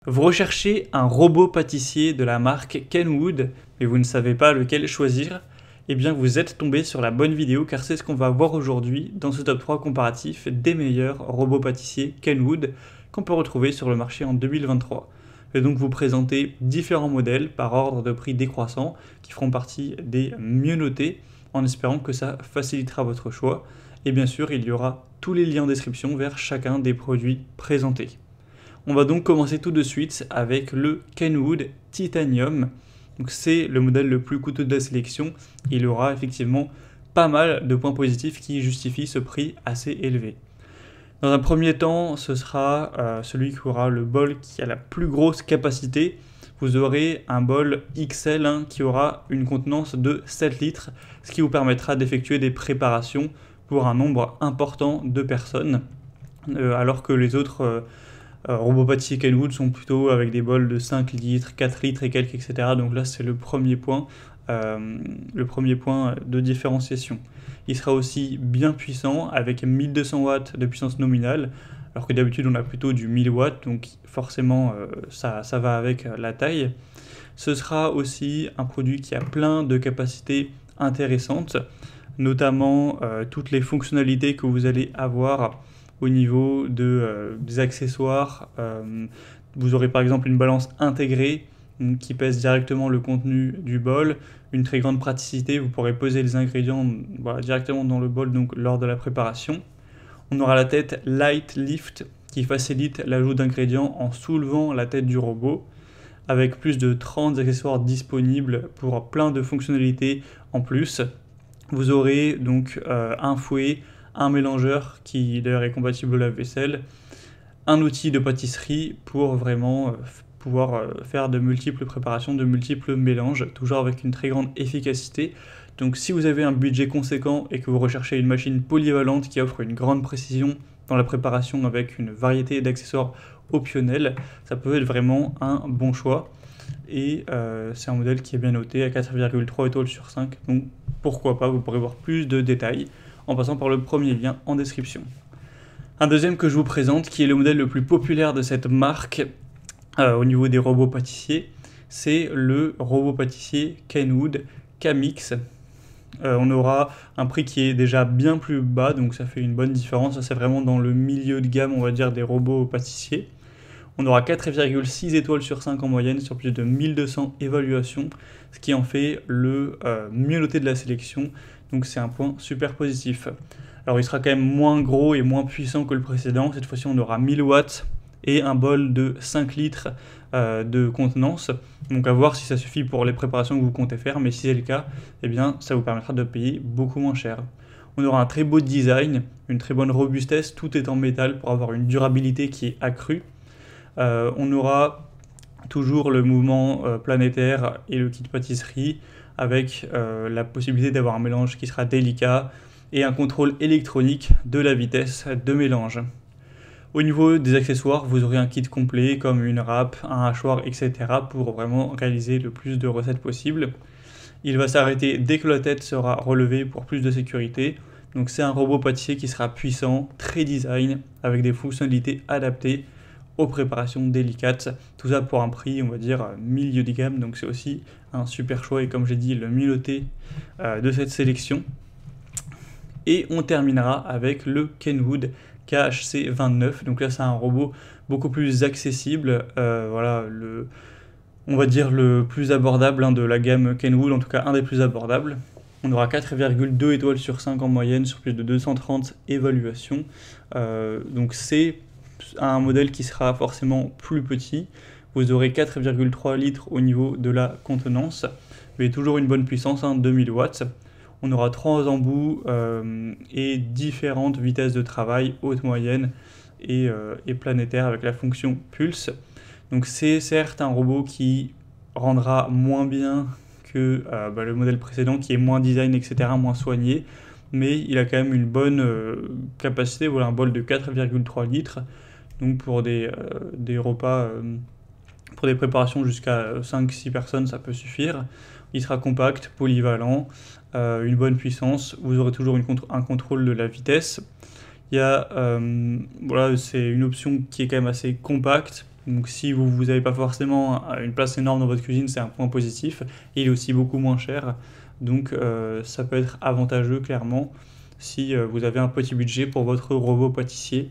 Vous recherchez un robot pâtissier de la marque Kenwood, mais vous ne savez pas lequel choisir? Eh bien vous êtes tombé sur la bonne vidéo car c'est ce qu'on va voir aujourd'hui dans ce top 3 comparatif des meilleurs robots pâtissiers Kenwood qu'on peut retrouver sur le marché en 2023. Je vais donc vous présenter différents modèles par ordre de prix décroissant qui feront partie des mieux notés en espérant que ça facilitera votre choix. Et bien sûr, il y aura tous les liens en description vers chacun des produits présentés. On va donc commencer tout de suite avec le Kenwood Titanium. C'est le modèle le plus coûteux de la sélection. Il aura effectivement pas mal de points positifs qui justifient ce prix assez élevé. Dans un premier temps, ce sera celui qui aura le bol qui a la plus grosse capacité. Vous aurez un bol XL qui aura une contenance de 7 litres, ce qui vous permettra d'effectuer des préparations pour un nombre important de personnes, alors que les autres robots pâtissiers Kenwood sont plutôt avec des bols de 5 litres, 4 litres et quelques, etc. Donc là, c'est le premier point de différenciation. Il sera aussi bien puissant avec 1200 watts de puissance nominale, alors que d'habitude on a plutôt du 1000 watts, donc forcément ça va avec la taille. Ce sera aussi un produit qui a plein de capacités intéressantes, notamment toutes les fonctionnalités que vous allez avoir au niveau des accessoires. Vous aurez par exemple une balance intégrée qui pèse directement le contenu du bol, une très grande praticité, vous pourrez poser les ingrédients directement dans le bol donc lors de la préparation. On aura la tête Light Lift qui facilite l'ajout d'ingrédients en soulevant la tête du robot, avec plus de 30 accessoires disponibles pour plein de fonctionnalités en plus. Vous aurez donc un fouet, un mélangeur qui d'ailleurs est compatible au lave-vaisselle, un outil de pâtisserie pour vraiment pouvoir faire de multiples préparations, de multiples mélanges, toujours avec une très grande efficacité. Donc si vous avez un budget conséquent et que vous recherchez une machine polyvalente qui offre une grande précision dans la préparation avec une variété d'accessoires optionnels, ça peut être vraiment un bon choix. Et c'est un modèle qui est bien noté à 4,3 étoiles sur 5, donc pourquoi pas, vous pourrez voir plus de détails en passant par le premier lien en description. Un deuxième que je vous présente, qui est le modèle le plus populaire de cette marque au niveau des robots pâtissiers, c'est le robot pâtissier Kenwood Kamix. On aura un prix qui est déjà bien plus bas, donc ça fait une bonne différence. C'est vraiment dans le milieu de gamme, on va dire, des robots pâtissiers. On aura 4,6 étoiles sur 5 en moyenne sur plus de 1200 évaluations, ce qui en fait le mieux noté de la sélection, donc c'est un point super positif. Alors il sera quand même moins gros et moins puissant que le précédent, cette fois-ci on aura 1000 watts et un bol de 5 litres de contenance, donc à voir si ça suffit pour les préparations que vous comptez faire, mais si c'est le cas, eh bien ça vous permettra de payer beaucoup moins cher. On aura un très beau design, une très bonne robustesse, tout est en métal pour avoir une durabilité qui est accrue. On aura toujours le mouvement planétaire et le kit pâtisserie avec la possibilité d'avoir un mélange qui sera délicat et un contrôle électronique de la vitesse de mélange. Au niveau des accessoires, vous aurez un kit complet comme une râpe, un hachoir, etc. pour vraiment réaliser le plus de recettes possible. Il va s'arrêter dès que la tête sera relevée pour plus de sécurité. Donc c'est un robot pâtissier qui sera puissant, très design, avec des fonctionnalités adaptées aux préparations délicates. Tout ça pour un prix, on va dire, milieu de gamme. Donc c'est aussi un super choix et comme j'ai dit, le mieux noté de cette sélection. Et on terminera avec le Kenwood KHC29. Donc là, c'est un robot beaucoup plus accessible. Voilà, on va dire le plus abordable de la gamme Kenwood, en tout cas un des plus abordables. On aura 4,2 étoiles sur 5 en moyenne sur plus de 230 évaluations. Donc c'est un modèle qui sera forcément plus petit. Vous aurez 4,3 litres au niveau de la contenance, mais toujours une bonne puissance, 2000 watts. On aura 3 embouts et différentes vitesses de travail, haute, moyenne et planétaire avec la fonction pulse. Donc c'est certes un robot qui rendra moins bien que le modèle précédent qui est moins design, etc., moins soigné, mais il a quand même une bonne capacité, voilà, un bol de 4,3 litres, donc pour des repas, pour des préparations jusqu'à 5-6 personnes, ça peut suffire. Il sera compact, polyvalent, une bonne puissance, vous aurez toujours un contrôle de la vitesse. Il y a, voilà, c'est une option qui est quand même assez compacte, Donc si vous n'avez pas forcément une place énorme dans votre cuisine, c'est un point positif. Et il est aussi beaucoup moins cher. Donc ça peut être avantageux clairement si vous avez un petit budget pour votre robot pâtissier.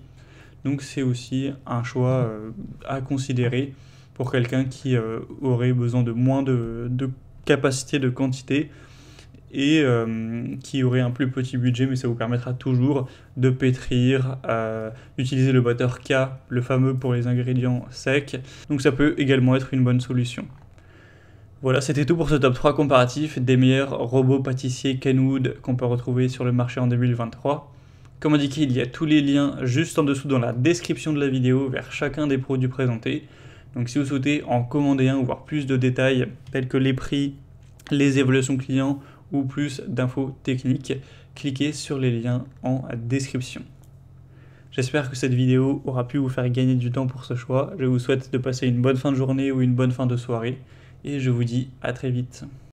Donc c'est aussi un choix à considérer pour quelqu'un qui aurait besoin de moins de capacité de quantité et qui aurait un plus petit budget, mais ça vous permettra toujours de pétrir, d'utiliser le batteur K, le fameux pour les ingrédients secs. Donc ça peut également être une bonne solution. Voilà, c'était tout pour ce top 3 comparatif des meilleurs robots pâtissiers Kenwood qu'on peut retrouver sur le marché en 2023. Comme indiqué, il y a tous les liens juste en dessous dans la description de la vidéo vers chacun des produits présentés. Donc si vous souhaitez en commander un ou voir plus de détails tels que les prix, les évaluations clients ou plus d'infos techniques, cliquez sur les liens en description. J'espère que cette vidéo aura pu vous faire gagner du temps pour ce choix. Je vous souhaite de passer une bonne fin de journée ou une bonne fin de soirée et je vous dis à très vite.